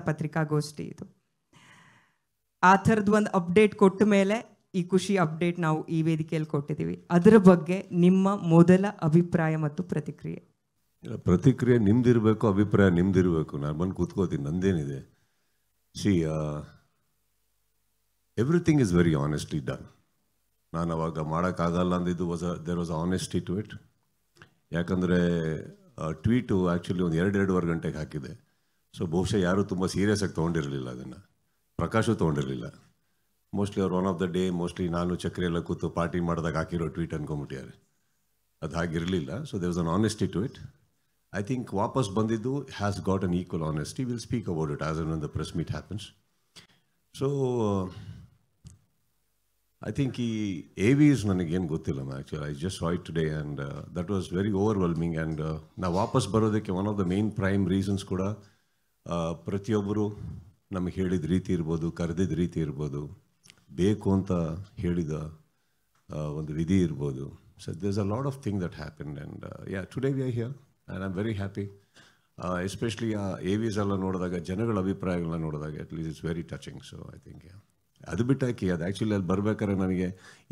ಪತ್ರಿಕಾಗೋಷ್ಠಿ ಇದು. ಆ ಥರದ್ದು ಒಂದು ಅಪ್ಡೇಟ್ ಕೊಟ್ಟ ಮೇಲೆ ಈ ಖುಷಿ ಅಪ್ಡೇಟ್ ನಾವು ಈ ವೇದಿಕೆಯಲ್ಲಿ ಕೊಟ್ಟಿದ್ದೀವಿ. ಅದರ ಬಗ್ಗೆ ನಿಮ್ಮ ಮೊದಲ ಅಭಿಪ್ರಾಯ ಮತ್ತು ಪ್ರತಿಕ್ರಿಯೆ? ಪ್ರತಿಕ್ರಿಯೆ ನಿಮ್ದಿರಬೇಕು, ಅಭಿಪ್ರಾಯ ನಿಮ್ದಿರಬೇಕು. ನಾನು ಬಂದು ಕೂತ್ಕೋತೀನಿ, ನಂದೇನಿದೆ. See, everything is very honestly done. ನಾನು ಅವಾಗ ಮಾಡೋಕ್ಕಾಗಲ್ಲ ಅಂದಿದ್ದು there was honesty to it. ಯಾಕಂದರೆ ಟ್ವೀಟು ಆ್ಯಕ್ಚುಲಿ ಒಂದು 2-2.5 ಗಂಟೆಗೆ ಹಾಕಿದೆ. ಸೊ ಬಹುಶಃ ಯಾರೂ ತುಂಬ ಸೀರಿಯಸ್ ಆಗಿ ತೊಗೊಂಡಿರಲಿಲ್ಲ ಅದನ್ನು. ಪ್ರಕಾಶು ತೊಗೊಂಡಿರಲಿಲ್ಲ. ಮೋಸ್ಟ್ಲಿ ಅವ್ರು one of the day mostly ನಾನು ಚಕ್ರಿ ಎಲ್ಲ ಕೂತು ಪಾರ್ಟಿ ಮಾಡಿದಾಗ ಹಾಕಿರೋ ಟ್ವೀಟ್ ಅನ್ಕೊಂಬಿಟ್ಟಿದ್ದಾರೆ. ಅದು ಹಾಗಿರಲಿಲ್ಲ. So there was an honesty to it. I think ವಾಪಸ್ ಬಂದಿದ್ದು has got an equal honesty. Will speak about it as an the press meet happens. So I think ಈ AVs ನನಗೇನು ಗೊತ್ತಿಲ್ಲ actually. I just saw it today and that was very overwhelming. And ನಾವು ವಾಪಸ್ ಬರೋದಕ್ಕೆ one of the main prime reasons ಕೂಡ ಪ್ರತಿಯೊಬ್ಬರು ನಮಗೆ ಹೇಳಿದ ರೀತಿ ಇರ್ಬೋದು, ಕರೆದಿದ್ದ ರೀತಿ ಇರ್ಬೋದು, ಬೇಕು ಅಂತ ಹೇಳಿದ ಒಂದು ವಿಧಿ ಇರ್ಬೋದು. So there's a lot of thing that happen and today we are here and I am very happy. Especially ಆ AVs ಎಲ್ಲ ನೋಡಿದಾಗ, ಜನಗಳ ಅಭಿಪ್ರಾಯಗಳನ್ನ ನೋಡಿದಾಗ at least it's very touching. So I think ಅದು ಬಿಟ್ಟಾಕಿ ಅದು ಆ್ಯಕ್ಚುಲಿ ಅಲ್ಲಿ ಬರ್ಬೇಕಾದ್ರೆ ನನಗೆ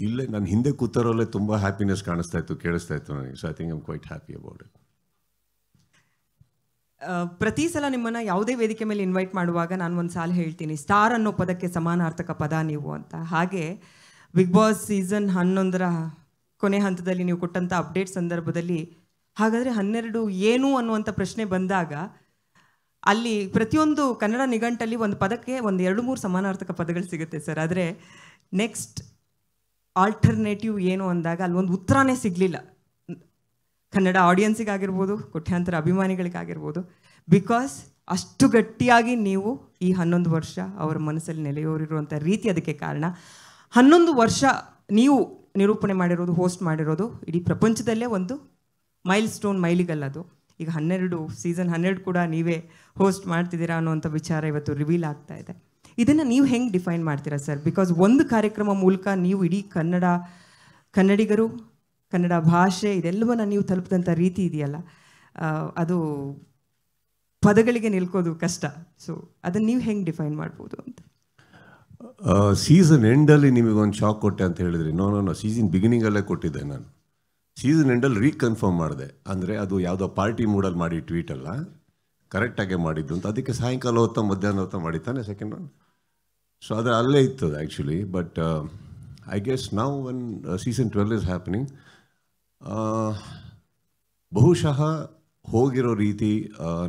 ಇಲ್ಲೇ ನಾನು ಹಿಂದೆ ಕೂತಾರಲ್ಲೇ ತುಂಬ ಹ್ಯಾಪಿನೆಸ್ ಕಾಣಿಸ್ತಾ ಇತ್ತು, ಕೇಳಿಸ್ತಾ ಇತ್ತು ನನಗೆ. So I think I am quite happy about it. ಪ್ರತಿ ಸಲ ನಿಮ್ಮನ್ನು ಯಾವುದೇ ವೇದಿಕೆ ಮೇಲೆ ಇನ್ವೈಟ್ ಮಾಡುವಾಗ ನಾನು ಒಂದು ಸಾಲ ಹೇಳ್ತೀನಿ, ಸ್ಟಾರ್ ಅನ್ನೋ ಪದಕ್ಕೆ ಸಮಾನಾರ್ಥಕ ಪದ ನೀವು ಅಂತ. ಹಾಗೆ ಬಿಗ್ ಬಾಸ್ ಸೀಸನ್ 11ರ ಕೊನೆ ಹಂತದಲ್ಲಿ ನೀವು ಕೊಟ್ಟಂಥ ಅಪ್ಡೇಟ್ ಸಂದರ್ಭದಲ್ಲಿ ಹಾಗಾದರೆ 12 ಏನು ಅನ್ನುವಂಥ ಪ್ರಶ್ನೆ ಬಂದಾಗ ಅಲ್ಲಿ ಪ್ರತಿಯೊಂದು ಕನ್ನಡ ನಿಘಂಟಲ್ಲಿ ಒಂದು ಪದಕ್ಕೆ ಒಂದು 2-3 ಸಮಾನಾರ್ಥಕ ಪದಗಳು ಸಿಗುತ್ತೆ ಸರ್. ಆದರೆ ನೆಕ್ಸ್ಟ್ ಆಲ್ಟರ್ನೇಟಿವ್ ಏನು ಅಂದಾಗ ಅಲ್ಲಿ ಒಂದು ಉತ್ತರನೇ ಸಿಗಲಿಲ್ಲ ಕನ್ನಡ ಆಡಿಯನ್ಸಿಗಾಗಿರ್ಬೋದು, ಕೋಟ್ಯಾಂತರ ಅಭಿಮಾನಿಗಳಿಗಾಗಿರ್ಬೋದು. ಬಿಕಾಸ್ ಅಷ್ಟು ಗಟ್ಟಿಯಾಗಿ ನೀವು ಈ 11 ವರ್ಷ ಅವರ ಮನಸ್ಸಲ್ಲಿ ನೆಲೆಯೂರಿರುವಂಥ ರೀತಿ ಅದಕ್ಕೆ ಕಾರಣ. 11 ವರ್ಷ ನೀವು ನಿರೂಪಣೆ ಮಾಡಿರೋದು, ಹೋಸ್ಟ್ ಮಾಡಿರೋದು ಇಡೀ ಪ್ರಪಂಚದಲ್ಲೇ ಒಂದು ಮೈಲಿಗಲ್ಲದು. ಈಗ ಸೀಸನ್ 12 ಕೂಡ ನೀವೇ ಹೋಸ್ಟ್ ಮಾಡ್ತಿದ್ದೀರಾ ಅನ್ನೋವಂಥ ವಿಚಾರ ಇವತ್ತು ರಿವೀಲ್ ಆಗ್ತಾ ಇದೆ. ಇದನ್ನು ನೀವು ಹೆಂಗೆ ಡಿಫೈನ್ ಮಾಡ್ತೀರಾ ಸರ್? ಬಿಕಾಸ್ ಒಂದು ಕಾರ್ಯಕ್ರಮ ಮೂಲಕ ನೀವು ಇಡೀ ಕನ್ನಡಿಗರು, ಕನ್ನಡ ಭಾಷೆ ಇದೆಲ್ಲವನ್ನ ನೀವು ತಲುಪಿದಂಥ ರೀತಿ ಇದೆಯಲ್ಲ, ಅದು ಪದಗಳಿಗೆ ನಿಲ್ಕೋದು ಕಷ್ಟ. ಸೊ ಅದನ್ನು ನೀವು ಹೆಂಗೆ ಡಿಫೈನ್ ಮಾಡ್ಬೋದು ಅಂತ? ಸೀಸನ್ ಎಂಡಲ್ಲಿ ನಿಮಗೊಂದು ಶಾಕ್ ಕೊಟ್ಟೆ ಅಂತ ಹೇಳಿದ್ರಿ. ನೋ ಸೀಸನ್ ಬಿಗಿನಿಂಗಲ್ಲೇ ಕೊಟ್ಟಿದ್ದೆ ನಾನು. ಸೀಸನ್ ಎಂಡಲ್ಲಿ ರೀಕನ್ಫರ್ಮ್ ಮಾಡಿದೆ. ಅಂದರೆ ಅದು ಯಾವುದೋ ಪಾರ್ಟಿ ಮೂಡಲ್ಲಿ ಮಾಡಿ ಟ್ವೀಟ್ ಅಲ್ಲ, ಕರೆಕ್ಟಾಗೆ ಮಾಡಿದ್ದು ಅಂತ. ಅದಕ್ಕೆ ಸಾಯಂಕಾಲ ಹೊತ್ತ ಮಧ್ಯಾಹ್ನ ಹೊತ್ತ ಮಾಡಿದ್ದಾನೆ ಸೆಕೆಂಡ್ ಒನ್. ಸೊ ಅದು ಅಲ್ಲೇ ಇತ್ತು ಆ್ಯಕ್ಚುಲಿ. ಬಟ್ ಐ ಗೆಸ್ ನಾವು ಒನ್ ಸೀಸನ್ 12 ಇಸ್ ಹ್ಯಾಪನಿಂಗ್. ಬಹುಶಃ ಹೋಗಿರೋ ರೀತಿ,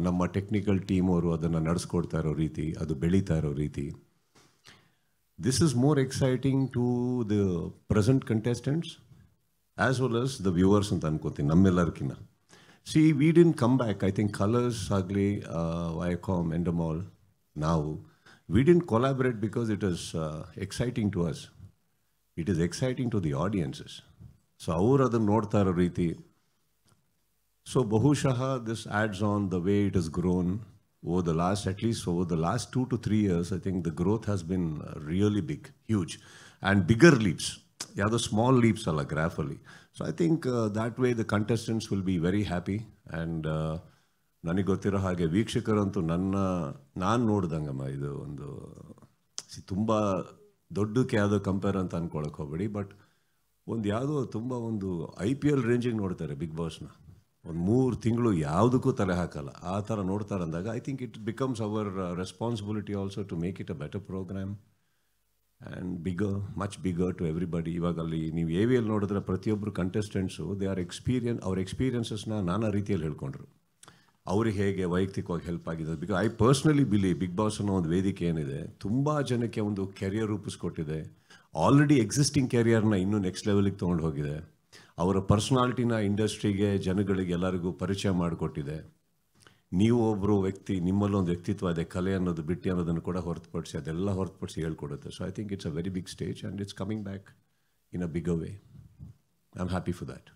ನಮ್ಮ ಟೆಕ್ನಿಕಲ್ ಟೀಮ್ ಅವರು ಅದನ್ನು ನಡೆಸ್ಕೊಡ್ತಾ ಇರೋ ರೀತಿ, ಅದು ಬೆಳೀತಾ ಇರೋ ರೀತಿ, this is more exciting to the present contestants as well as the viewers ಅಂತ ಅನ್ಕೋತೀನಿ, ನಮ್ಮೆಲ್ಲರಿಗಿನ್ನ. See, we did come back. I think Colors ಆಗಲಿ, ವೈಕಾಮ್, ಎಂಡಮಾಲ್, ನಾವು we did collaborate because it is exciting to us. It is exciting to the audiences. So ಅವರು ಅದನ್ನು ನೋಡ್ತಾ ಇರೋ ರೀತಿ. ಸೊ ಬಹುಶಃ this adds on the way it is grown over the last, at least over the last 2 to 3 years. I think the growth has been really big, huge, and bigger leaps. ಯಾವುದೋ small leaps ಅಲ್ಲ ಗ್ರಾಫಲ್ಲಿ. So I think that way the contestants will be very happy. And ನನಗೆ ಗೊತ್ತಿರೋ ಹಾಗೆ ವೀಕ್ಷಕರಂತೂ ನಾನು ನೋಡ್ದಂಗಮ್ಮ ಇದು ಒಂದು ತುಂಬ ದೊಡ್ಡಕ್ಕೆ ಯಾವುದೋ ಕಂಪೇರ್ ಅಂತ ಅಂದ್ಕೊಳಕ್ಕೆ ಹೋಗಬೇಡಿ. ಬಟ್ ಒಂದು ಯಾವುದೋ ತುಂಬ ಒಂದು IPL ರೇಂಜಿಗೆ ನೋಡ್ತಾರೆ ಬಿಗ್ ಬಾಸ್ನ. ಒಂದು 3 ತಿಂಗಳು ಯಾವುದಕ್ಕೂ ತಲೆ ಹಾಕಲ್ಲ, ಆ ಥರ ನೋಡ್ತಾರೆ ಅಂದಾಗ I think it becomes our responsibility also to make it a better programme and bigger, much bigger to everybody. ಇವಾಗ ಅಲ್ಲಿ ನೀವು AVL ನೋಡಿದ್ರೆ ಪ್ರತಿಯೊಬ್ಬರು ಕಂಟೆಸ್ಟೆಂಟ್ಸು ಅವ್ರ ಎಕ್ಸ್ಪೀರಿಯನ್ಸಸ್ನ ನಾನಾ ರೀತಿಯಲ್ಲಿ ಹೇಳ್ಕೊಂಡ್ರು. ಅವ್ರಿಗೆ ಹೇಗೆ ವೈಯಕ್ತಿಕವಾಗಿ ಹೆಲ್ಪ್ ಆಗಿದೆ. Because I personally believe Bigg Boss ಅನ್ನೋ ಒಂದು ವೇದಿಕೆ ಏನಿದೆ, ತುಂಬ ಜನಕ್ಕೆ ಒಂದು ಕೆರಿಯರ್ ರೂಪಿಸ್ಕೊಟ್ಟಿದೆ. ಆಲ್ರೆಡಿ ಎಕ್ಸಿಸ್ಟಿಂಗ್ ಕೆರಿಯರ್ನ ಇನ್ನೂ ನೆಕ್ಸ್ಟ್ ಲೆವೆಲಿಗೆ ತೊಗೊಂಡು ಹೋಗಿದೆ. ಅವರ ಪರ್ಸ್ನಾಲಿಟಿನ ಇಂಡಸ್ಟ್ರಿಗೆ, ಜನಗಳಿಗೆ, ಎಲ್ಲರಿಗೂ ಪರಿಚಯ ಮಾಡಿಕೊಟ್ಟಿದೆ. ನೀವು ಒಬ್ಬರು ವ್ಯಕ್ತಿ, ನಿಮ್ಮಲ್ಲೊಂದು ವ್ಯಕ್ತಿತ್ವ ಇದೆ, ಕಲೆ ಅನ್ನೋದು ಬಿಟ್ಟು ಅನ್ನೋದನ್ನು ಕೂಡ ಹೊರತುಪಡಿಸಿ ಅದೆಲ್ಲ ಹೊರತುಪಡಿಸಿ ಹೇಳ್ಕೊಡುತ್ತೆ. So I think it's a very big stage and it's coming back in a bigger way. I am happy for that.